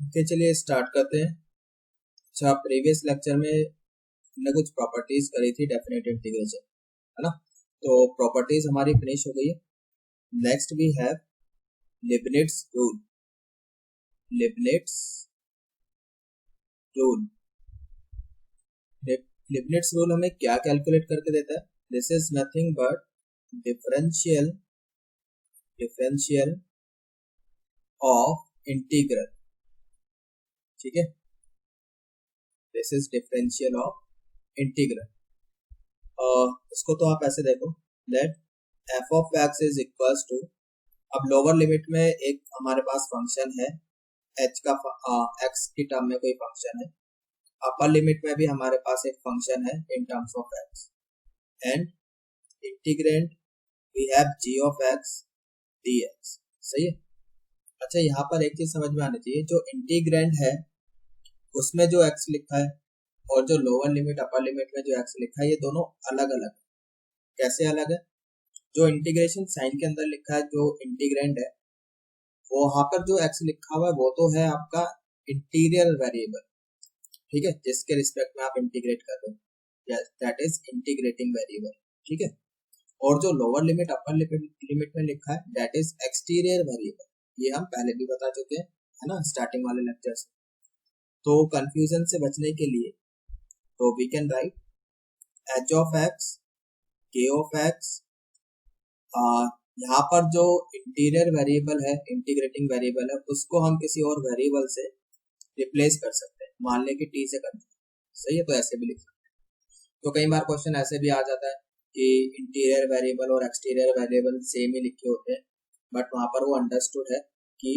Okay, चलिए start करते हैं। अच्छा, प्रीवियस लेक्चर में हमने कुछ प्रॉपर्टीज करी थी डेफिनेट इंटीग्रेशन, है ना। तो प्रॉपर्टीज हमारी फिनिश हो गई है। Next we have Leibniz rule. Leibniz rule Leibniz rule हमें क्या कैलकुलेट करके देता है? This is nothing but differential of integral. ठीक है, this is differential of integral. इसको तो आप ऐसे देखो, that F of x is equals to, अब लोअर लिमिट में एक हमारे पास फंक्शन है एच का, एक्स की टर्म में कोई फंक्शन है। अपर लिमिट में भी हमारे पास एक फंक्शन है in terms of X, and integrand we have G of X D X. सही है। अच्छा, यहाँ पर एक चीज समझ में आनी चाहिए, जो इंटीग्रेंट है उसमें जो एक्स लिखा है और जो लोअर लिमिट अपर लिमिट में जो एक्स लिखा है, ये दोनों अलग अलग है। कैसे अलग है? जो इंटीग्रेशन साइन के अंदर लिखा है, जो इंटीग्रेंट है, वो वहां पर जो एक्स लिखा हुआ है वो तो है आपका इंटीरियर वेरिएबल, ठीक है, जिसके रिस्पेक्ट में आप इंटीग्रेट कर रहे हो, दैट इज इंटीग्रेटिंग वेरिएबल। ठीक है। और जो लोअर लिमिट अपर लिमिट में लिखा है, दैट इज एक्सटीरियर वेरिएबल। ये हम पहले भी बता चुके हैं, है ना, स्टार्टिंग वाले लेक्चर्स। तो कंफ्यूजन से बचने के लिए तो we can write H of X, K of X. यहाँ पर जो इंटीरियर वेरिएबल है, इंटीग्रेटिंग वेरिएबल है, उसको हम किसी और वेरिएबल से रिप्लेस कर सकते हैं। मान लें कि टी से करते हैं, सही है, तो ऐसे भी लिख सकते हैं। तो कई बार क्वेश्चन ऐसे भी आ जाता है कि इंटीरियर वेरिएबल और एक्सटीरियर वेरिएबल सेम ही लिखे होते हैं, बट वहां पर वो अंडरस्टूड है कि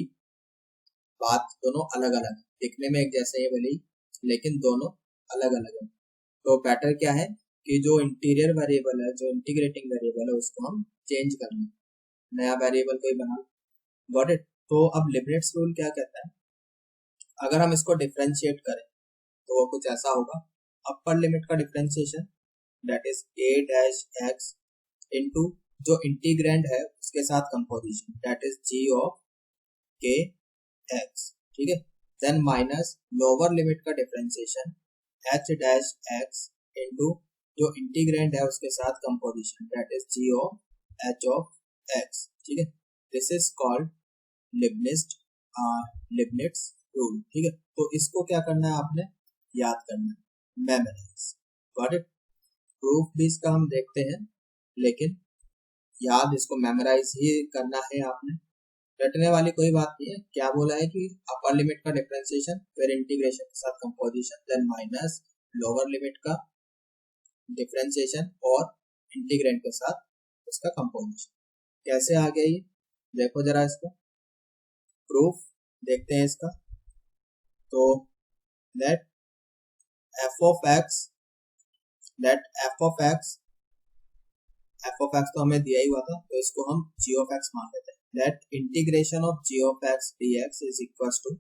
बात दोनों अलग अलग है, दिखने में एक जैसे ही भले, लेकिन दोनों अलग अलग है। तो बेटर क्या है कि जो इंटीरियर वेरिएबल है, जो इंटीग्रेटिंग वेरिएबल है, उसको हम चेंज कर लें, नया वेरिएबल कोई बना। Got it. तो अब लिबनिट्स रूल क्या कहता है? अगर हम इसको डिफरेंशिएट करें तो वो कुछ ऐसा होगा, अपर लिमिट का differentiation that is a dash X into जो इंटीग्रेंड है उसके साथ composition that is g of k x। ठीक है। देन माइनस लोअर लिमिट का differentiation h dash x into जो इंटीग्रेंड है उसके साथ composition that is g of h of x। ठीक है। This is called Leibniz rule. ठीक है। तो इसको क्या करना है, आपने याद करना है, मेमोराइज। Got it. प्रूफ भी इसका हम देखते हैं, लेकिन याद इसको मेमोराइज ही करना है आपने। रटने वाली कोई बात नहीं है। क्या बोला है कि अपर लिमिट का डिफरेंशिएशन, फिर इंटीग्रेशन के साथ composition, then minus lower limit का डिफरेंशिएशन और इंटीग्रेंट के साथ उसका कंपोजिशन। कैसे आ गया ये, देखो जरा इसको, प्रूफ देखते हैं इसका। तो that f of x तो हमें दिया ही हुआ था, तो इसको हम g of x मान लेते हैं। that integration of g of x dx is equal to,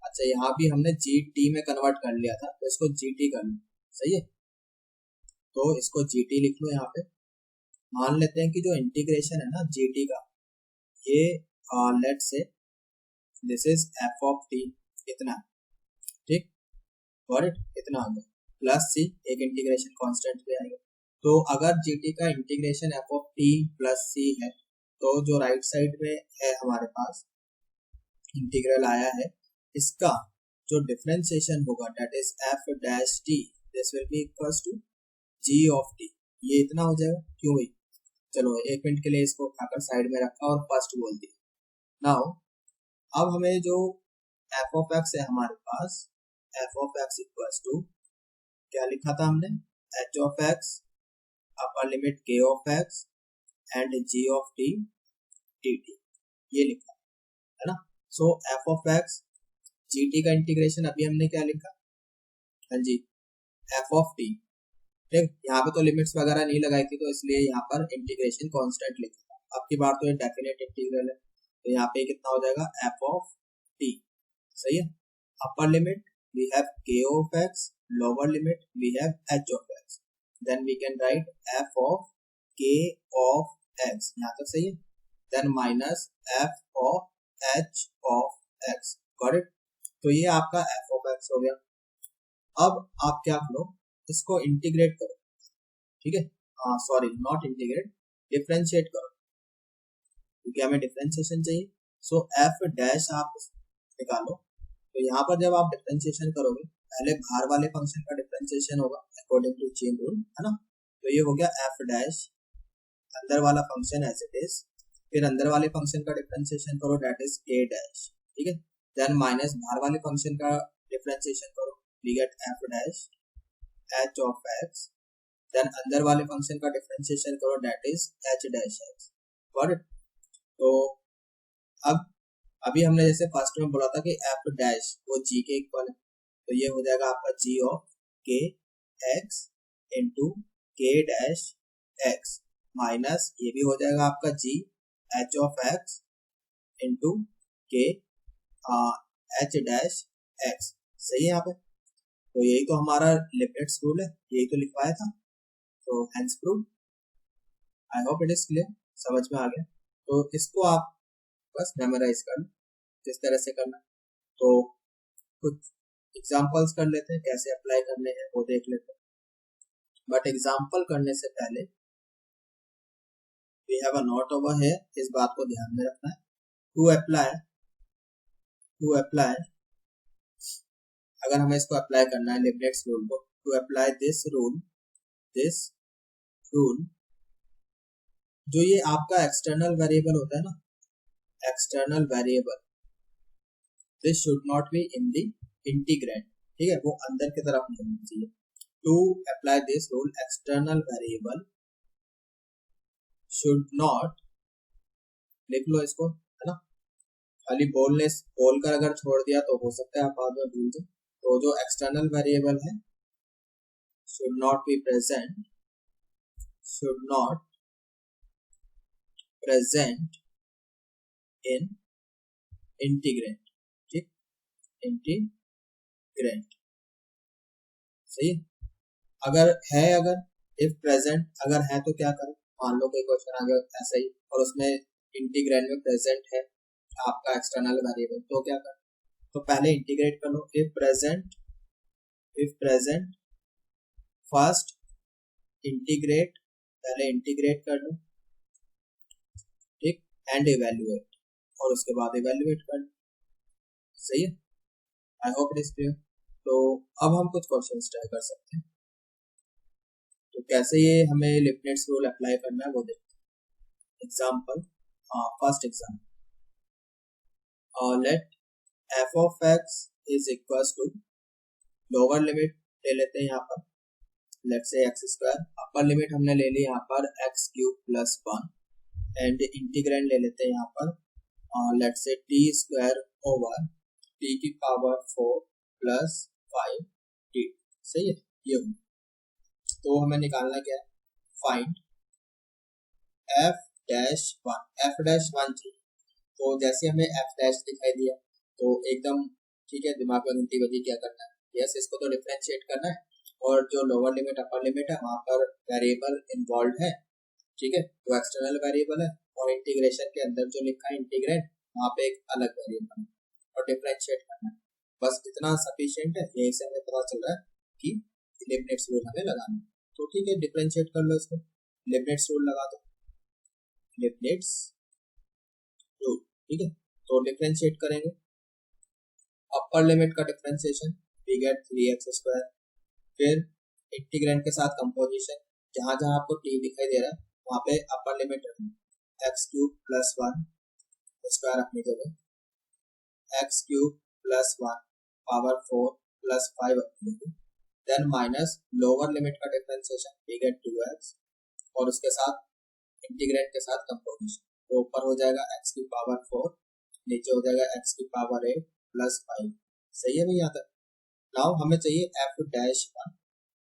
अच्छा यहाँ भी हमने gt में कन्वर्ट कर लिया था, तो इसको gt कर लो। सही है, तो इसको gt लिख लो। यहाँ पे मान लेते हैं कि जो इंटीग्रेशन है ना gt का, ये let's say this is f of t, इतना, ठीक, और इतना आ गया, प्लस सी, एक इंटीग्रेशन कांस्टेंट पे आएगा। तो अगर gt का integration f of t plus C है, तो जो राइट साइड में है हमारे पास इंटीग्रल आया है, इसका जो डिफरेंशिएशन होगा that is f dash t, this will be equals to g of t। ये इतना हो जाएगा। क्यों भाई? चलो एक मिनट के लिए इसको उठाकर साइड में रखा और फर्स्ट बोल दिया। नाउ अब हमें जो f ऑफ x है हमारे पास, f of x equals to क्या लिखा था हमने, h of x upper limit k of x and g of t dt, ये लिखा है ना। So f of x gt का इंटीग्रेशन अभी हमने क्या लिखा, हाँ जी, f ऑफ t। ठीक, यहाँ पे तो लिमिट्स वगैरह नहीं लगाई थी, तो इसलिए यहाँ पर इंटीग्रेशन कांस्टेंट लिखा था। अब की बार तो ये डेफिनेट इंटीग्रल है, तो यहाँ पे कितना हो जाएगा, f ऑफ t। सही है। Upper limit we have k of x, lower limit we have h of x, then we can write f of k of x, यहाँ तक सही है, then minus f of h of x। Got it? तो ये आपका F of x हो गया। अब आप क्या करो, इसको इंटीग्रेट करो, ठीक है, सॉरी नॉट इंटीग्रेट, डिफरेंशिएट करो, क्योंकि हमें डिफरेंशिएशन चाहिए। सो एफ डैश आप निकालो। तो यहाँ पर जब आप डिफरेंशिएशन करोगे, पहले बाहर वाले फंक्शन का डिफरेंशिएशन होगा अकॉर्डिंग टू चेन रूल, है ना। तो ये हो गया एफ डैश, अंदर वाला फंक्शन एज इट इज, फिर अंदर वाले फंक्शन का डिफरेंशिएशन करो, दैट इज के डैश, ठीक है। देन माइनस बाहर वाले फंक्शन का डिफरेंशिएशन करो, we get F dash H of X, then अंदर वाले फंक्शन का डिफरेंशिएशन करो, that is H dash X. Got it. तो अब अभी हमने जैसे फर्स्ट में बोला था कि एफ डैश वो जी के इक्वल है, तो ये हो जाएगा आपका जी ऑफ के एक्स इंटू के डैश एक्स, माइनस ये भी हो जाएगा आपका जी एच ऑफ एक्स इंटू के एच डैश एक्स। सही है यहाँ पे। तो यही तो हमारा लिबनिट्ज रूल है, यही तो लिखवाया था। तो hence prove. I hope it is clear, समझ में आ गया। तो इसको आप बस मेमोराइज कर लो किस तरह से करना। तो कुछ एग्जांपल्स कर लेते हैं, कैसे अप्लाई करने हैं वो देख लेते हैं। बट एग्जांपल करने से पहले we have a note over here, इस बात को ध्यान में रखना है। टू अप्लाई अगर हमें इसको अप्लाई करना है लिबनिट्ज रूल को, टू अप्लाई दिस रूल जो ये आपका एक्सटर्नल वेरिएबल होता है ना, external variable, this should not be in the integrand, ठीक है, वो अंदर की तरफ नहीं होना चाहिए। To apply this rule, external variable should not, लिख लो इसको, है ना, खाली बोलकर अगर छोड़ दिया तो हो सकता है आप बाद में भूल जाए। तो जो एक्सटर्नल वेरिएबल है should not be present in integrand, ठीक, इंटीग्रेंट। सही है। अगर इफ प्रेजेंट अगर है तो क्या करें, मान लो कोई क्वेश्चन आ गया ऐसा ही और उसमें इंटीग्रेंट में प्रेजेंट है आपका एक्सटर्नल वेरिएबल, तो क्या करें, तो पहले इंटीग्रेट कर लो। इफ प्रेजेंट फर्स्ट इंटीग्रेट, पहले इंटीग्रेट कर लो, ठीक, एंड इवेल्युएट, और उसके बाद इवेल्युएट कर लो। सही है। I hope it is clear. तो अब हम कुछ क्वेश्चंस ट्राई कर सकते हैं। तो कैसे ये हमें लिबनिट्ज रूल अप्लाई करना है वो देखते हैं। Example, first example, let f of x is equals to, lower limit ले लेते हैं यहाँ पर, लेट से एक्स स्क्वायर, अपर लिमिट हमने ले ली यहाँ पर x cube plus 1, and integrand ले लेते हैं यहाँ पर, लेट से टी स्क्वायर ओवर टी की पावर 4 प्लस 5 टी। सही है। ये तो हमें निकालना क्या है, फाइंड एफ डैश 1 चाहिए। तो जैसे हमें एफ डैश दिखाई दिया तो एकदम ठीक है, दिमाग में घंटी बजी, क्या करना है, यस इसको तो डिफरेंशिएट करना है, और जो लोअर लिमिट अपर लिमिट है वहां पर वेरिएबल इन्वॉल्व है, ठीक है, वो एक्सटर्नल वेरिएबल है, और इंटीग्रेशन के अंदर जो लिखा है इंटीग्रेंट, वहां पे एक अलग वेरिएबल है, और डिफरेंशिएट करना है। बस इतना सफिशिएंट है, यही से हमें पता चल रहा है कि लिबनिट्ज रूल हमें लगाना है। तो ठीक है, डिफरेंशिएट कर लो इसको, लिबनिट्ज रूल लगा दो, लिबनिट्ज रूल, ठीक है। तो डिफरेंशिएट करेंगे, अपर लिमिट का डिफरेंशिएशन वी गेट 3x², फिर इंटीग्रेंड के साथ कंपोजिशन, जहां जहां आपको टी दिखाई दे रहा है वहां पे upper limit x cube plus 1 square अपनी जगह, x cube plus 1 power 4 plus 5 अपनी जगह, देन माइनस लोअर लिमिट का डिफरेंशिएशन वी गेट 2x, और उसके साथ इंटीग्रेंड के साथ कंपोजिशन, तो ऊपर हो जाएगा एक्स की पावर 4, नीचे हो जाएगा एक्स की पावर 8 प्लस 5। सही है भैया तक। नाउ हमें चाहिए एफ डैश 1,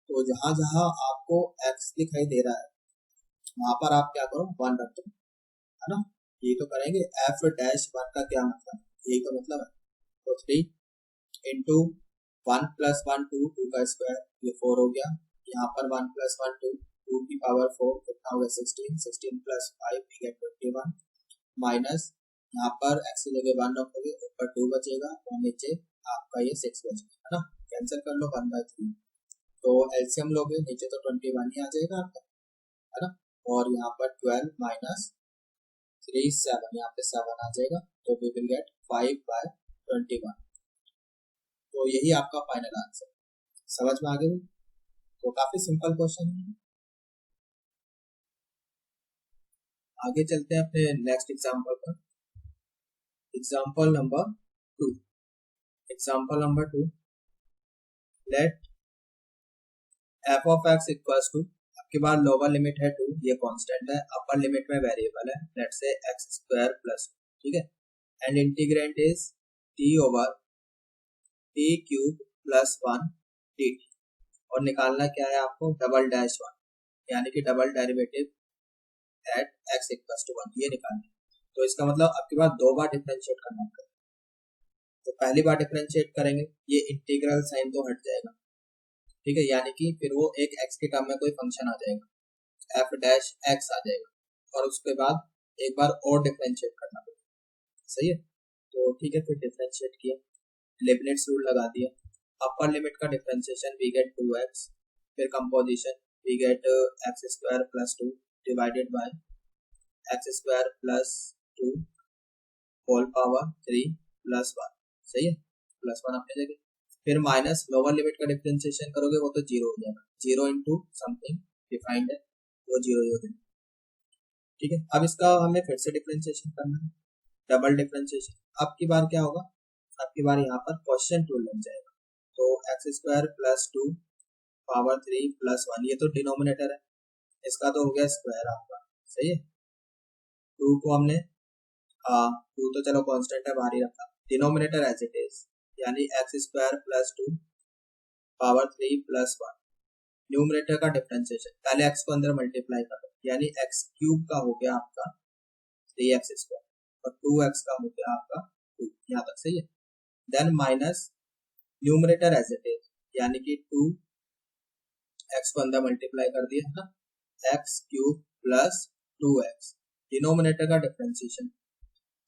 तो जहां जहां आपको x दिखाई दे रहा है वहां पर आप क्या करो, 1 रख दो, है ना। ये तो करेंगे, एफ डैश 1 का क्या मतलब, यही तो मतलब है। तो 3 इंटू 1 प्लस 1 2 का स्क्वायर, ये 4 हो गया, यहाँ पर 1 प्लस 1 2 की पावर 4 कितना होगा 16 प्लस 5 वी गेट 21, माइनस यहाँ पर x की जगह 1 रखोगे, ऊपर 2 बचेगा और नीचे आपका ये 6 बच गया है ना, कैंसिल कर लो 1/3, तो एलसीएम लोगे नीचे तो 21 ही आ जाएगा आपका, है ना, और यहाँ पर 12 माइनस 3 7, यहाँ पे 7 आ जाएगा, तो वी विल गेट 5/21। तो यही आपका फाइनल आंसर, समझ में आ गया? तो काफी सिंपल क्वेश्चन है। आगे चलते हैं अपने नेक्स्ट एग्जांपल पर। Example number 2। Example number 2, let f of x equals to, आपके पास लोअर लिमिट है 2, ये कांस्टेंट है, अपर लिमिट में वेरिएबल है, let's say x square plus, ठीक है, and integrand is t over t cube plus 1 dt, और निकालना क्या है आपको, डबल डैश 1, यानी कि double derivative at x equals to 1, ये निकालना है। तो इसका मतलब आपके पास 2 बार डिफरेंशिएट करना है। तो पहली बार डिफरेंशिएट करेंगे, ये इंटीग्रल साइन तो हट जाएगा, ठीक है, यानी कि फिर वो एक x के टर्म में कोई फंक्शन आ जाएगा, f डैश x आ जाएगा, और उसके बाद एक बार और डिफरेंशिएट करना पड़ेगा, सही है। तो ठीक है, फिर डिफरेंशिएट किया, लिबनिट्ज रूल लगा दिया, अपर लिमिट का डिफरेंशिएशन वी गेट 2x, फिर composition we get x square plus 2 divided by x square plus 2 whole power 3 plus 1, सही है, प्लस 1 अपनी जगह, फिर माइनस लोअर लिमिट का डिफरेंशिएशन करोगे वो तो 0 हो जाएगा, 0 इंटू समथिंग डिफाइंड है, वो 0 हो जाएगा, ठीक है। अब इसका हमें फिर से डिफरेंशिएशन करना है, डबल डिफरेंशिएशन। अब की बार क्या होगा, अब की बार यहाँ पर क्वेश्चन रूल लग जाएगा, तो x square plus 2 power 3 plus 1, ये तो डिनोमिनेटर है, इसका तो हो गया स्क्वायर आपका, सही है। 2 को हमने 2 तो चलो कांस्टेंट है बाहर ही रखा, डिनोमिनेटर एज इट इज, यानी x square plus 2 power 3 plus 1, numerator का डिफरेंशिएशन, पहले x को अंदर मल्टीप्लाई कर दो, यानी x क्यूब का हो गया आपका 3x स्क्वायर, और 2x का हो गया आपका 2, यहाँ तक सही है। Then minus numerator as it is, यानी कि 2x को अंदर मल्टीप्लाई कर दिया ना, x cube plus 2x, denominator का डिफरेंशिएशन,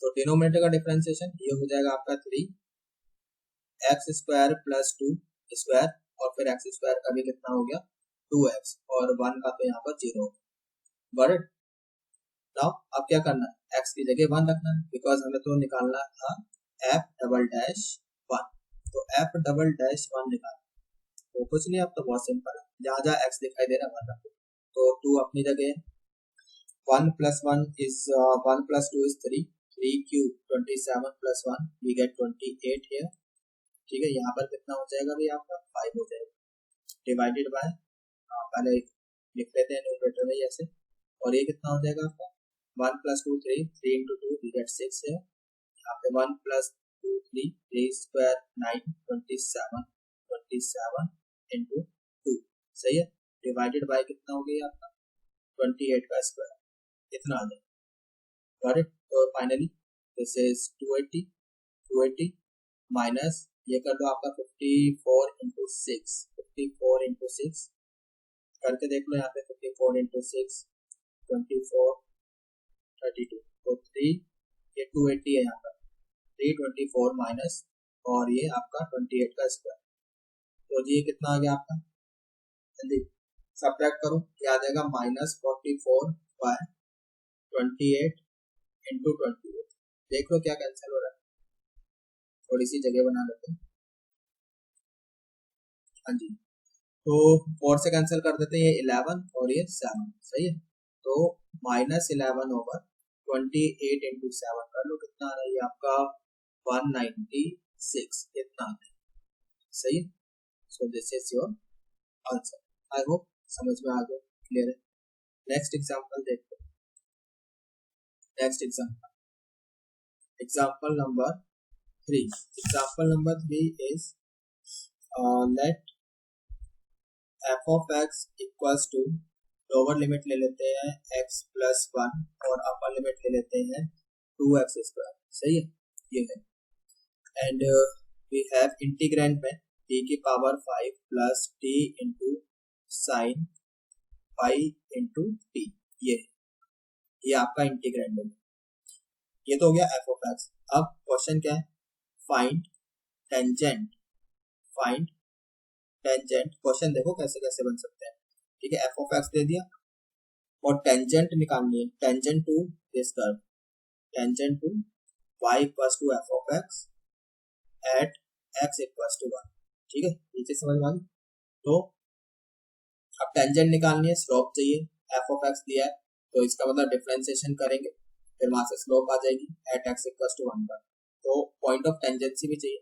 तो डिनोमिनेटर का डिफरेंशिएशन ये हो जाएगा आपका 3x स्क्वायर प्लस 2 स्क्वायर, और फिर x स्क्वायर का भी कितना हो गया 2x, और 1 का तो यहाँ पर 0, बट नाउ अब क्या करना है, x की जगह 1 रखना है, बिकॉज हमें तो निकालना था f डबल डैश 1, तो f डबल डैश 1 निकालना, तो कुछ नहीं, अब तो बहुत सिंपल है, जहाँ जहाँ x दिखाई दे रहा है 1 रखो, तो 2 अपनी जगह, 1 plus 1 is 1 plus 2 is 3, 3 cube 27 plus 1 we get 28 here, ठीक है, यहाँ पर कितना हो जाएगा भाई आपका 5 हो जाएगा, डिवाइडेड बाय, पहले लिख लेते हैं न्यूमरेटर में ऐसे, और ये कितना हो जाएगा आपका 1 प्लस 2 3, 3 इंटू 2 वी गेट 6 है, यहाँ पे 1 प्लस 2 3, 3 स्क्वायर 9, 27 27 इंटू 2, सही है, डिवाइडेड बाय कितना हो गया आपका 28 का स्क्वायर, कितना आ जाएगा, गॉट इट। तो फाइनली दिस इज 280 माइनस ये कर दो आपका 54 इंटू 6, 54 इंटू 6 करके देख लो, यहाँ पे 54 इंटू 6 24 32, तो 3 ये 280 है यहाँ पर, 324 माइनस, और ये आपका 28 का स्क्वायर, तो जी ये कितना आ गया आपका, जल्दी सब्ट्रैक्ट करो, क्या आ जाएगा माइनस 44 बाय 28 इंटू 28, देख लो क्या कैंसिल हो रहा है, थोड़ी सी जगह बना लेते हैं, हाँ जी, तो 4 से कैंसिल कर देते हैं, ये 11 और ये 7, सही है, तो माइनस 11 ओवर 28 इंटू 7 कर लो, कितना आ रहा है ये आपका 196, इतना आ रहा है, सही है। So this is your answer, I hope समझ में आ गया, क्लियर है। नेक्स्ट एग्जांपल देखते हैं, next example number 3, example number 3 is let f of x equals to, lower limit ले लेते हैं x प्लस 1, और अपर लिमिट ले लेते हैं 2x स्क्वायर, सही है, ये है, एंड वी हैव इंटीग्रेंड में t की power 5 plus t into sine 5 into T, ये आपका इंटीग्रेंड है, ये तो हो गया f of x। अब क्वेश्चन क्या है, find tangent, find tangent, question देखो कैसे कैसे बन सकते हैं, ठीक है। एफ ऑफ एक्स दे दिया और टेंजेंट निकालनी है, tangent to this curve, tangent to y equals to f of x at x equals to 1, ठीक है। ये चीज समझ में आ गई। तो अब टेंजेंट निकालनी है, स्लोप चाहिए, एफ ऑफ एक्स दिया है तो इसका मतलब डिफरेंशिएशन करेंगे, फिर वहां से स्लोप आ जाएगी एट x इक्वल्स टू 1 पर। तो पॉइंट ऑफ टेंजेंसी भी चाहिए,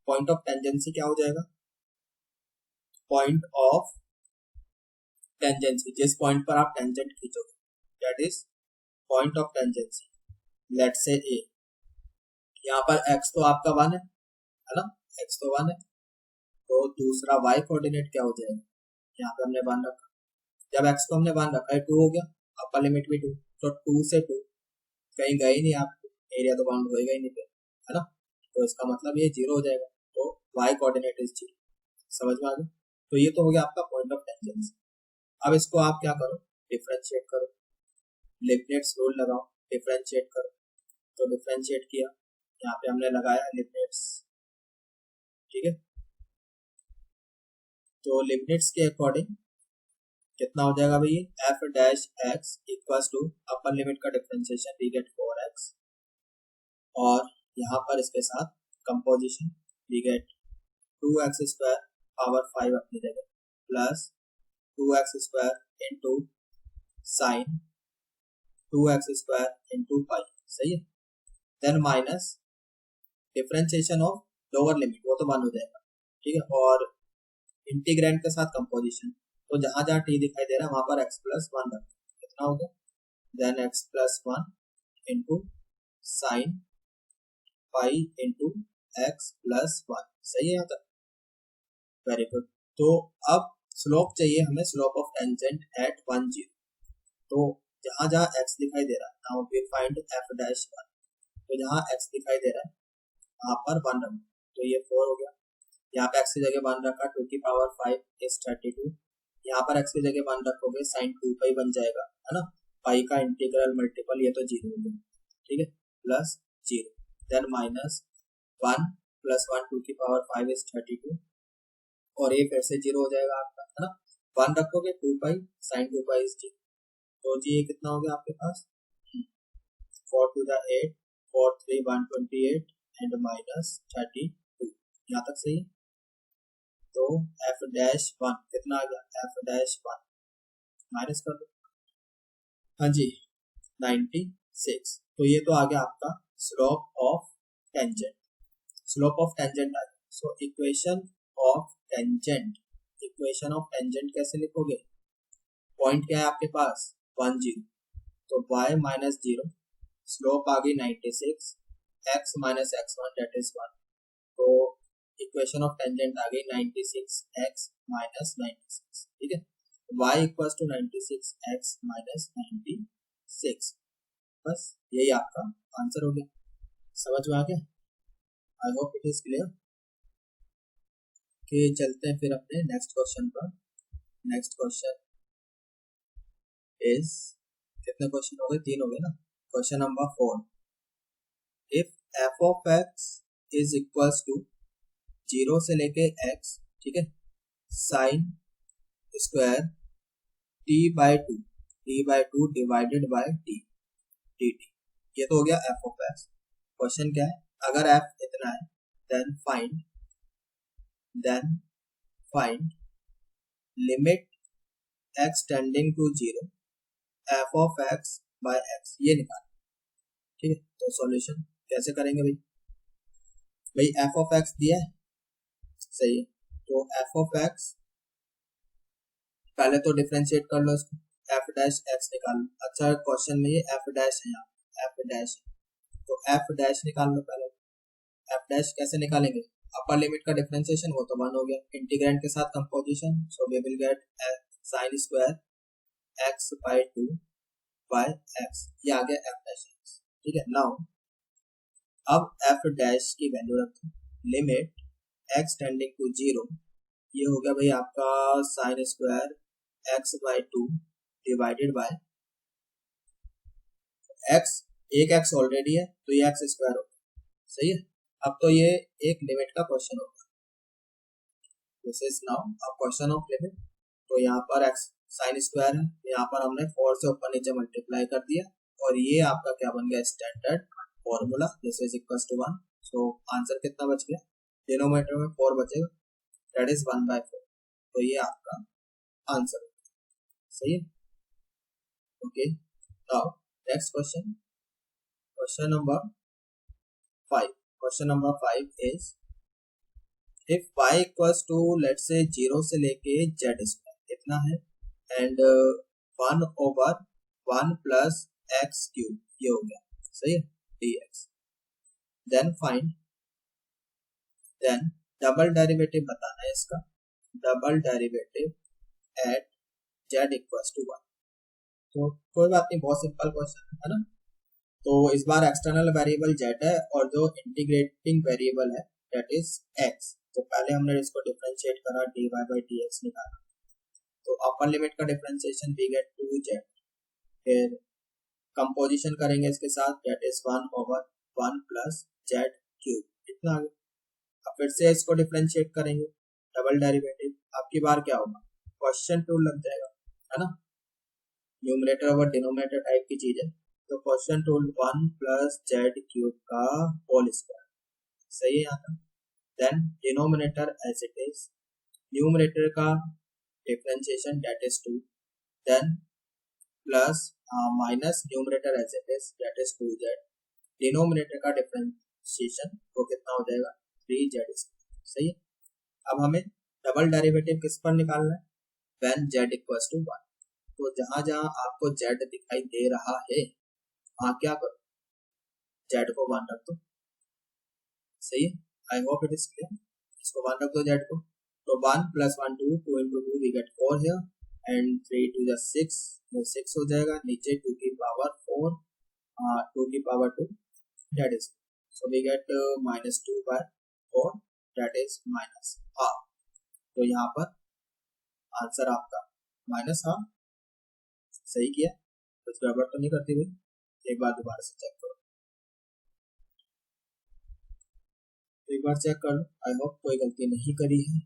पॉइंट ऑफ टेंजेंसी क्या हो जाएगा, पॉइंट ऑफ टेंजेंसी, जिस पॉइंट पर आप टेंजेंट खींचोगे, that is point of tangency. Let's say A, यहाँ पर x तो आपका 1 है ना, x तो 1 है, तो दूसरा y कोऑर्डिनेट क्या हो जाएगा, यहाँ पे हमने 1 रखा, जब x को हमने 1 रखा है 2 हो गया, अपर लिमिट भी 2, तो 2 से 2 कहीं गए नहीं, आप एरिया तो बाउंड होएगा ही नहीं पे, है ना, तो इसका मतलब ये 0 हो जाएगा, तो y कोऑर्डिनेट इज 0, समझ में आ गया। तो ये तो हो गया आपका पॉइंट ऑफ टेंजेंसी। अब इसको आप क्या करो, डिफरेंशिएट करो, लिबनिट्ज रूल लगाओ, डिफरेंशिएट करो, तो डिफरेंशिएट किया, यहाँ पे हमने लगाया लिबनिट्ज, ठीक है। तो लिबनिट्ज के अकॉर्डिंग कितना हो जाएगा भाई, f dash x equals to upper limit का डिफरेंशिएशन वी गेट 4x, और यहाँ पर इसके साथ composition we get 2x square power 5 अपनी जगह plus 2x square into sine 2x square into pi, सही है। Then minus differentiation of lower limit, वो तो 1 हो जाएगा, ठीक है, और इंटीग्रेंड के साथ कंपोजिशन, तो जहां जहां टी दिखाई दे रहा है वहां पर x प्लस 1 रखते, कितना हो गया, then x plus 1 into sine pi into x plus 1, सही है यहाँ तक, वेरी गुड। तो अब स्लोप चाहिए हमें, स्लोप ऑफ टेंजेंट एट 1 0, तो जहां जहां x दिखाई दे रहा है now we find f dash 1, तो जहां x दिखाई दे रहा है वहां पर 1 रखो, तो ये 4 हो गया, यहाँ पे x की जगह 1 रखा, 2 की पावर 5 इज 32, यहाँ पर x की जगह 1 रखोगे साइन 2 पाई बन जाएगा, है ना, पाई का इंटीग्रल मल्टीपल, ये तो 0 हो गया, ठीक है, प्लस 0, देन माइनस 1 प्लस 1 2 की पावर 5 इज 32, और ये फिर से 0 हो जाएगा आपका, है ना, 1 रखोगे 2 पाई साइन 2 पाई इज 0, तो जी ये कितना हो गया आपके पास, 4 to the 8 4 3 128 एंड माइनस 32, यहाँ तक सही है। तो f डैश 1 कितना आ गया, f डैश 1 माइनस कर दो, हाँ जी 96, तो ये तो आ गया आपका slope of tangent, slope of tangent आ गया। So equation of tangent, equation of tangent कैसे लिखोगे, पॉइंट क्या है आपके पास 1 0, तो y माइनस 0, स्लोप आ गई 96, x minus x1 date is 1, तो इक्वेशन ऑफ टेंजेंट आ गई 96x माइनस 96, ठीक है, y equals to 96x minus 96, बस यही आपका आंसर हो गया, समझ में आ गया, I hope it is clear. कि चलते हैं फिर अपने नेक्स्ट क्वेश्चन पर। नेक्स्ट क्वेश्चन इज, कितने क्वेश्चन हो गए, 3 हो गए ना। Question number 4, if f of x is equals to 0 से लेके x, ठीक है, sine square t/2 divided by t dt, ये तो हो गया f ऑफ x। क्वेश्चन क्या है, अगर f इतना है then find limit x tending to 0 f of x by x, ये निकाल, ठीक है। तो सॉल्यूशन कैसे करेंगे भाई f ऑफ x दिया है, सही है, तो f ऑफ x पहले तो डिफरेंशिएट कर लो इसको, f डैश x निकाल लो, अच्छा क्वेश्चन में ये f डैश है, यहाँ f डैश, तो f डैश निकाल लो पहले, f डैश कैसे निकालेंगे, अपर लिमिट का डिफरेंशिएशन वो तो 1 हो गया, इंटीग्रेंड के साथ composition, so we will get sine square x by 2 by x, ये आ गया f डैश x, ठीक है। नाउ अब f डैश की वैल्यू रखो, लिमिट x टेंडिंग टू 0, ये हो गया भाई आपका sine square x by 2 divided by x, एक x ऑलरेडी है तो ये x स्क्वायर हो, सही है, अब तो ये एक लिमिट का क्वेश्चन होगा, this is now a question of limit. तो यहाँ पर एक्स साइन स्क्वायर है, यहाँ पर हमने 4 से ऊपर नीचे मल्टीप्लाई कर दिया और ये आपका क्या बन गया, standard formula, this is equal to 1। So answer कितना बच गया, डिनोमिनेटर में 4 बचेगा, दैट इज 1/4। तो ये आपका आंसर सही है। Okay, now next question, question number 5। Question number 5 is if y equals to let's say 0 से लेके z स्क्वायर कितना है एंड 1/1 प्लस एक्स क्यूब, ये हो गया सही है, dx। Then find, then double derivative बताना है इसका, double derivative at z equals to 1। तो कोई बात नहीं, बहुत सिंपल क्वेश्चन है ना। तो इस बार एक्सटर्नल वेरिएबल z है और जो इंटीग्रेटिंग वेरिएबल है दैट इज x। तो पहले हमने इसको डिफरेंशिएट करा, dy/dx निकाला, तो अपर लिमिट का डिफरेंशिएशन वी गेट 2z, फिर कंपोजिशन करेंगे इसके साथ that is 1/1 plus z cube, इतना आगे। अब फिर से इसको डिफरेंशिएट करेंगे, डबल डेरिवेटिव, आपकी बार क्या होगा, क्वेश्चन टूल लग जाएगा, है ना, न्यूमरेटर ओवर डिनोमिनेटर टाइप की चीज है। तो क्वेश्चन टूल 1 प्लस जेड क्यूब का होल स्क्वायर, सही है यहाँ का। Then denominator as it is, numerator का differentiation that is 2, then plus minus numerator as it is that is 2z, denominator का डिफरेंशिएशन वो कितना हो जाएगा, 3z स्क्वायर, सही है। अब हमें डबल डेरिवेटिव किस पर निकालना है, व्हेन z इक्वल्स टू 1। तो जहां जहां आपको z दिखाई दे रहा है वहां क्या करो, z को 1 रख दो, सही है। I hope it is clear, इसको 1 रख दो z को। तो 1 plus 1 2, 2 into 2 we get 4 here and 3 2 जा 6, वो 6 हो जाएगा, नीचे 2 की पावर 4, 2 की power 2 that is, so we get -2/4 that is -half. तो यहाँ पर आंसर आपका -हाफ, सही किया, कुछ गड़बड़ तो नहीं करती हुई, एक बार दोबारा से चेक करो, एक बार चेक कर लो, आई होप कोई गलती नहीं करी है।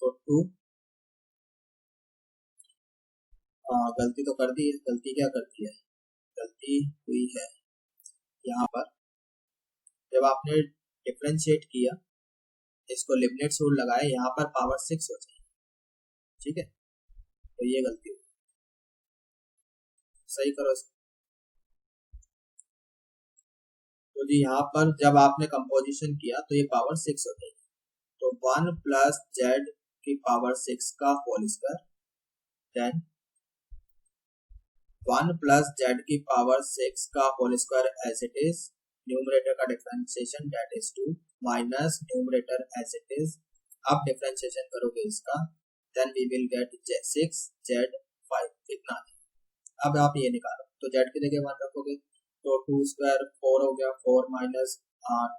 तो 2 गलती तो कर दी है, गलती क्या करती है, गलती हुई है यहाँ पर जब आपने डिफरेंशिएट किया, इसको लिबनिट्ज रूल लगाए, यहाँ पर पावर 6 हो जाए, ठीक है, तो ये गलती हुई, सही करो इसको। तो जी यहाँ पर जब आपने कंपोजिशन किया तो ये पावर 6 हो जाएगी, तो 1 प्लस जेड की पावर 6 का whole square, then 1 plus Z की पावर 6 का whole square as it is, numerator का differentiation that is 2 minus numerator as it is, अब डिफरेंशिएशन करोगे इसका, then we will gate 6z5 इतना। अब आप ये निकालो, तो z की जगह 1 रखोगे, तो 2 स्क्वायर 4 हो गया, 4 minus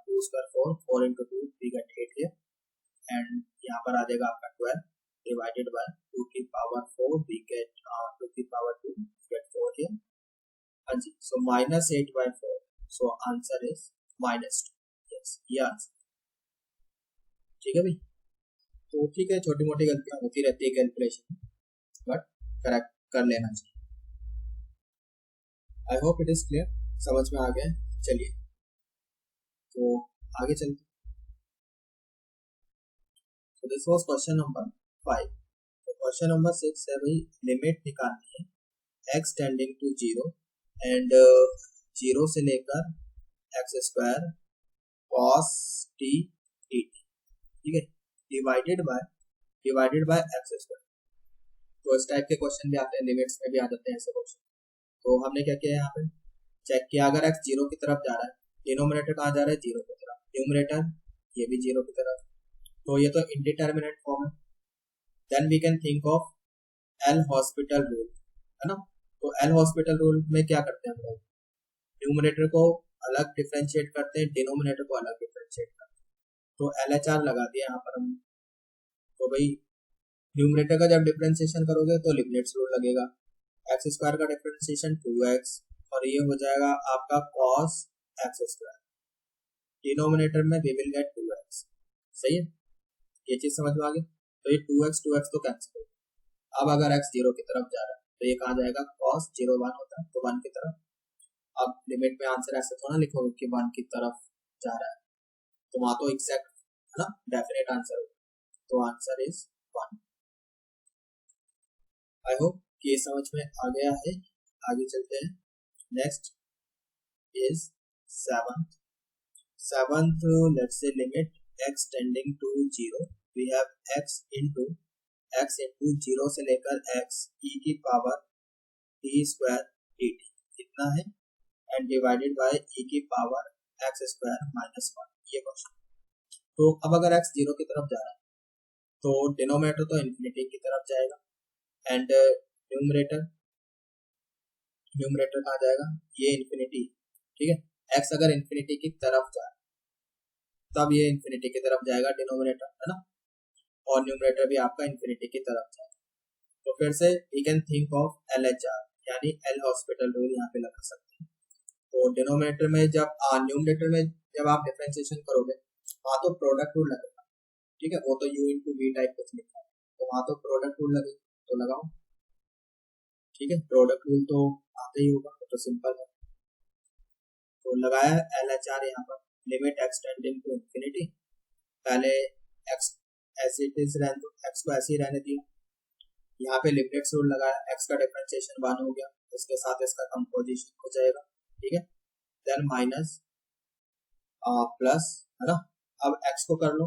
2 square 4, 4 into 2 we get 8 है, एंड यहाँ पर आ जाएगा आपका 12 डिवाइडेड बाय 2 की पावर 4 वी गेट 2 की पावर 2 गेट 4 है, हाँ जी। सो -8/4, सो आंसर इज -2, यस ये आंसर, ठीक है भाई। तो ठीक है, छोटी मोटी गलतियां होती रहती है कैलकुलेशन, बट करेक्ट कर लेना चाहिए। आई होप इट इज क्लियर, समझ में आ गया, चलिए तो आगे चलते। तो दिस वाज क्वेश्चन नंबर 5। तो क्वेश्चन नंबर 6 है भाई, लिमिट निकालनी है x टेंडिंग टू 0 एंड 0 से लेकर x² cos t dt, ठीक है, डिवाइडेड बाय x²। तो इस टाइप के क्वेश्चन भी आते हैं, लिमिट्स में भी आ जाते हैं ऐसे क्वेश्चन। तो हमने क्या किया यहाँ पे, चेक किया, अगर x 0 की तरफ जा रहा है, डिनोमिनेटर कहाँ जा रहा है, 0 की तरफ, न्यूमरेटर ये भी 0 की तरफ, तो ये तो इंडिटरमिनेट फॉर्म है। Then we can think of L'Hospital rule, है ना। तो एल हॉस्पिटल रूल में क्या करते हैं हम लोग, न्यूमरेटर को अलग डिफरेंशिएट करते हैं, डिनोमिनेटर को अलग डिफरेंशिएट करते हैं। तो LHR लगा दिया यहाँ पर हमने। तो भाई न्यूमरेटर का जब डिफरेंशिएशन करोगे तो लिबनिट्ज रूल लगेगा, x² का डिफरेंशिएशन 2x, और ये हो जाएगा आपका cos एक्स स्क्वायर, डिनोमिनेटर में वी विल गेट 2x। सही है, ये चीज समझ में आ गई। तो ये 2x तो कैंसिल हो। अब अगर x 0 की तरफ जा रहा है तो ये कहाँ जाएगा, cos 0 1 होता है तो 1 की तरफ। अब लिमिट में आंसर ऐसे थोड़ा लिखोगे कि 1 की तरफ जा रहा है, तो वहां तो एग्जैक्ट है ना, डेफिनेट आंसर होगा, तो आंसर इज 1। आई होप कि ये समझ में आ गया है। आगे चलते हैं। Next is seventh let's say limit x tending to 0, we have x into 0 से लेकर x e की पावर t स्क्वायर dt कितना है, एंड डिवाइडेड बाय e की पावर x स्क्वायर माइनस 1, ये क्वेश्चन। तो अब अगर x 0 की तरफ जा रहा है तो डिनोमिनेटर तो इन्फिनिटी की तरफ जाएगा, एंड न्यूमरेटर कहाँ जाएगा, ये इन्फिनिटी, ठीक है। x अगर इन्फिनिटी की तरफ जाए तब ये इन्फिनिटी की तरफ जाएगा डिनोमिनेटर, है ना, और न्यूमरेटर भी आपका इन्फिनिटी की तरफ जाएगा। तो फिर से we can think of LHR, यानी एल हॉस्पिटल रूल यहाँ पे लगा सकते हैं। तो डिनोमिनेटर में जब न्यूमरेटर में जब आप डिफरेंशिएशन करोगे वहाँ तो प्रोडक्ट रूल लगेगा, ठीक है, वो तो u इंटू वी टाइप कुछ लिखा है, तो वहाँ तो प्रोडक्ट रूल लगेगा, तो लगाओ, ठीक है, प्रोडक्ट रूल तो आता ही होगा, तो सिंपल है। तो लगाया LHR यहाँ पर, limit x tending to infinity, पहले x ऐसे x को ऐसे ही रहने दिया, यहाँ पे लिमिट्स रूल लगाया, x का डिफरेंशिएशन 1 हो गया, उसके साथ इसका कंपोजिशन हो जाएगा, ठीक है, देन माइनस प्लस, है ना। अब x को कर लो,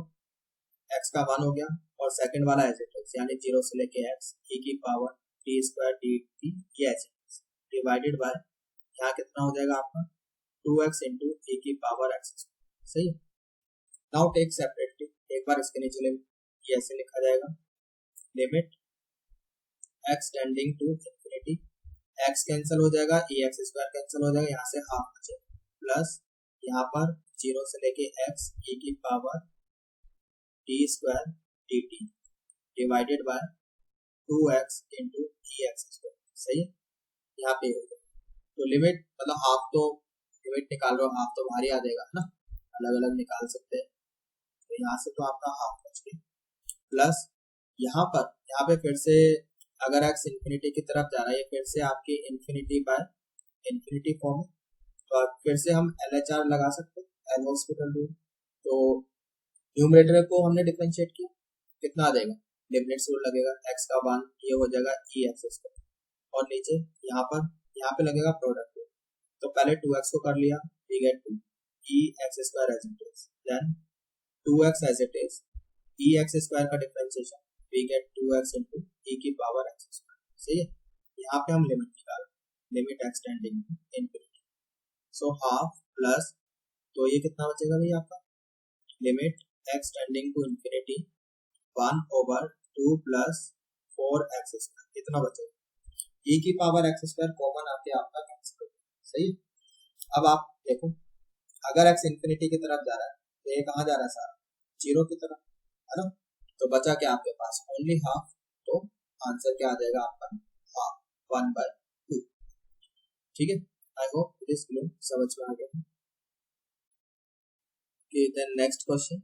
x का 1 हो गया, और सेकंड वाला एज इट इज, यानी 0 से लेके x e की पावर t स्क्वायर dt, ये as it is, divided by यहाँ कितना हो जाएगा आपका 2x इंटू e की पावर x स्क्वायर। सही है, नाउ टेक सेपरेटली, एक बार इसके नीचे ये ऐसे लिखा जाएगा, limit x tending to infinity, x cancel हो जाएगा, ex स्क्वायर कैंसिल हो जाएगा, यहाँ से हाफ बचेगा, प्लस यहाँ पर 0 से लेके x e की power t square dt divided by 2x into ex square. सही है, यहाँ पे हो गया, तो लिमिट मतलब हाफ तो लिमिट निकाल रहे हो, हाफ तो बाहर ही आ जाएगा ना, अलग अलग निकाल सकते हैं, तो यहाँ से तो आपका हाफ बच गया, प्लस यहाँ पे फिर से अगर x इन्फिनिटी की तरफ जा रहा है, फिर से आपकी इन्फिनिटी बाय इन्फिनिटी फॉर्म, तो फिर से हम LHR लगा सकते हैं, एल हॉस्पिटल रूल। तो न्यूमरेटर को हमने डिफरेंशिएट किया, कितना आ जाएगा, लिमिट्स रूल लगेगा, x का 1 ये हो जाएगा ex स्क्वायर, और नीचे यहाँ पे लगेगा प्रोडक्ट रूल, तो पहले 2x को कर लिया, we get 2 ex square as it is, then 2x as it is, ex square का differentiation, we get 2x into e की पावर x स्क्वायर। सही है, यहाँ पे हम लिमिट निकाल, limit x tending to infinity, so half plus, तो ये कितना बचेगा भाई आपका, limit x tending to infinity 1 over 2 plus 4x square, कितना बचेगा, e की पावर x स्क्वायर कॉमन आके आपका कैंसिल हो। सही, अब आप देखो अगर x इन्फिनिटी की तरफ जा रहा है तो ये कहाँ जा रहा है, सारा 0 की तरफ, है ना, तो बचा क्या आपके पास, ओनली हाफ, तो आंसर क्या आ जाएगा आपका, हाफ 1/2। ठीक है, आई होप दिस क्लियर, समझ में आ गया। ओके, देन नेक्स्ट क्वेश्चन,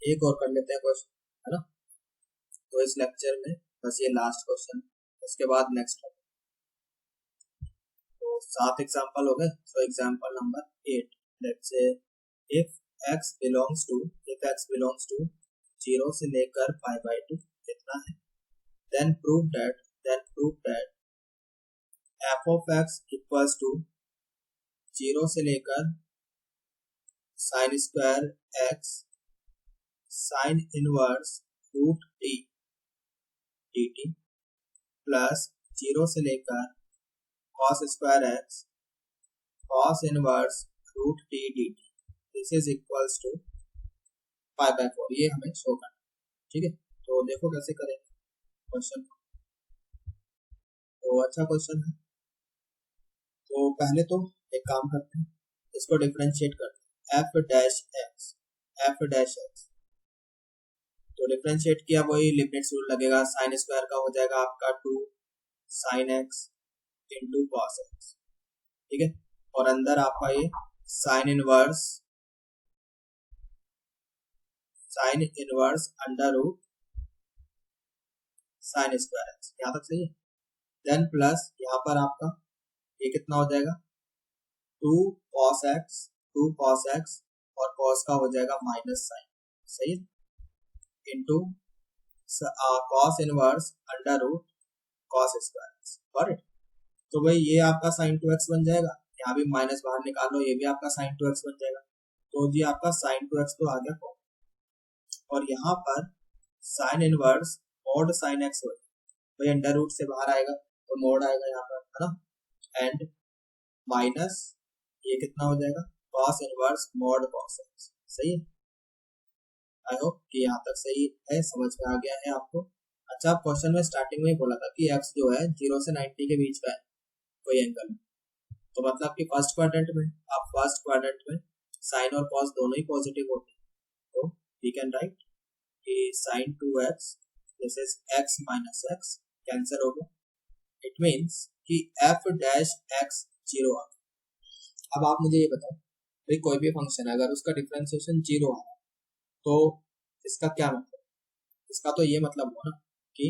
एक और कर लेते हैं क्वेश्चन, है ना, तो इस लेक्चर में बस ये लास्ट क्वेश्चन, उसके बाद नेक्स्ट। तो 7 एग्जांपल हो गए, so example number 8, let's say if x belongs to 0 से लेकर 5/2 कितना है, then prove that f of x equals to 0 से लेकर sin square x sin inverse root t dt plus 0 से लेकर cos square x cos inverse root t dt, this is equals to 5/4, ये हमें शो करना। ठीक है, तो देखो कैसे करेंगे क्वेश्चन, तो अच्छा क्वेश्चन है। तो पहले तो एक काम करते हैं, इसको डिफरेंशिएट करते हैं, f डैश x, तो डिफरेंशिएट किया, वही लिमिट्स रूल लगेगा, साइन स्क्वायर का हो जाएगा आपका 2 sin x into cos x, ठीक है, और अंदर आपका ये sine inverse under root sine square x, यहाँ तक सही है। देन प्लस यहाँ पर आपका ये कितना हो जाएगा 2 cos x और cos का हो जाएगा माइनस साइन, सही है, into cos inverse under root cos square x. Got it. तो भाई ये आपका sin 2x बन जाएगा, यहाँ भी माइनस बाहर निकाल लो, ये भी आपका sin 2x बन जाएगा। तो जी आपका sin 2x तो आ गया, और यहाँ पर sine inverse mod sine x हो, भाई अंडर रूट से बाहर आएगा तो मोड आएगा यहाँ पर, है ना, एंड माइनस ये कितना हो जाएगा cos inverse mod cos x, सही है। आई होप कि यहाँ तक सही है, समझ में आ गया है आपको। अच्छा, क्वेश्चन में स्टार्टिंग में ही बोला था कि x जो है 0 से 90 के बीच का है कोई एंगल, तो मतलब कि फर्स्ट क्वाड्रेंट में साइन और cos दोनों ही पॉजिटिव होते हैं, तो वी कैन राइट कि sin 2x this is x minus x cancel हो गया, इट मीन्स कि f डैश x 0 आ गया। अब आप मुझे ये बताओ, भाई कोई भी फंक्शन है अगर उसका डिफरेंशिएशन 0 आ रहा है तो इसका क्या मतलब, इसका तो ये मतलब हुआ ना कि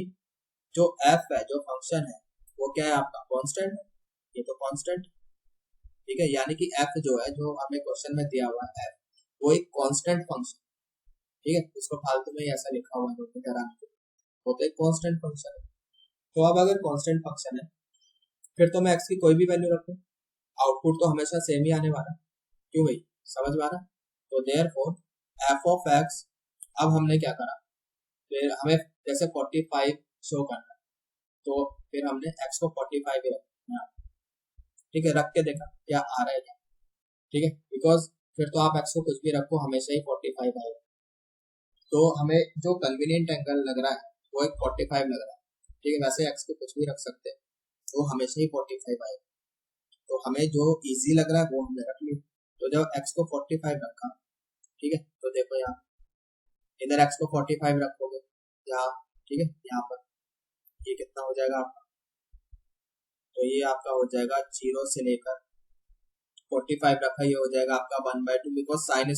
जो f है, जो फंक्शन है वो क्या है आपका कांस्टेंट है, ये तो कांस्टेंट, ठीक है, यानी कि f जो है, जो हमें क्वेश्चन में दिया हुआ है f, वो एक कांस्टेंट फंक्शन, ठीक है, उसको फालतू में ऐसा लिखा हुआ है नोट कराने के, वो तो एक कांस्टेंट फंक्शन है। तो अब अगर कांस्टेंट फंक्शन है फिर तो मैं x की कोई भी वैल्यू रखूं, आउटपुट तो हमेशा सेम ही आने वाला, क्यों भाई, समझ में आ रहा। तो देयरफॉर f ऑफ x, अब हमने क्या करा, फिर हमें जैसे 45 शो करना है तो फिर हमने x को 45 ही रखना, ठीक है, रख के देखा क्या आ रहा है क्या, ठीक है, बिकॉज फिर तो आप x को कुछ भी रखो हमेशा ही 45 आएगा, तो हमें जो कन्वीनियंट एंगल लग रहा है वो एक 45 लग रहा है, ठीक है, वैसे x को कुछ भी रख सकते हैं तो हमेशा ही 45 आएगा, तो हमें जो इजी लग रहा है वो हमने रख लिया। तो जब x को 45 रखा, ठीक है, तो देखो यहाँ इधर x को 45 रखोगे यहाँ, ठीक है, यहाँ पर ये कितना हो जाएगा आपका, तो ये आपका हो जाएगा 0 से लेकर 45 रखा, ये हो जाएगा आपका 1/2, बिकॉज साइन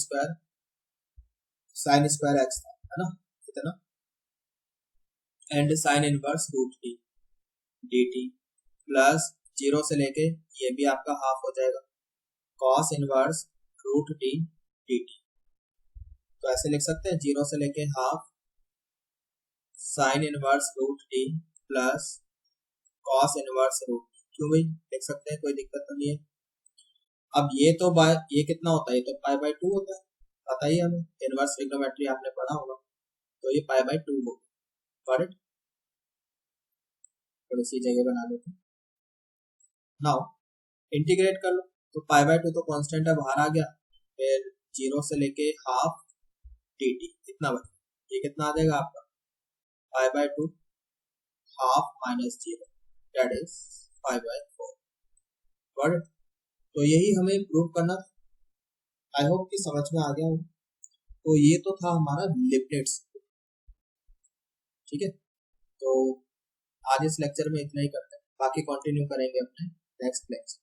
स्क्वायर एक्स था, है ना, कितना, and sine inverse root t d t plus 0 से लेके ये भी आपका हाफ हो जाएगा cos inverse root t d t, तो ऐसे लिख सकते हैं 0 से लेके half sine inverse root t plus cos inverse root t, क्यों भाई लिख सकते हैं, कोई दिक्कत तो नहीं है। अब ये तो ये कितना होता है, ये तो π/2 होता है, पता ही हमें, इनवर्स ट्रिग्नोमेट्री आपने पढ़ा होगा, तो ये π/2 होगा, गॉट इट। थोड़ी सी जगह बना लेते हैं, नाउ इंटीग्रेट कर लो, तो π/2 तो कांस्टेंट है बाहर आ गया, फिर 0 से लेके हाफ टी टी कितना बचा, ये कितना आ जाएगा आपका π/2 half minus 0 that is π/4, got it. तो यही हमें प्रूव करना था, आई होप कि समझ में आ गया हो। तो ये तो था हमारा लिबनिट्ज, ठीक है, तो आज इस लेक्चर में इतना ही करते हैं, बाकी कंटिन्यू करेंगे अपने नेक्स्ट लेक्चर।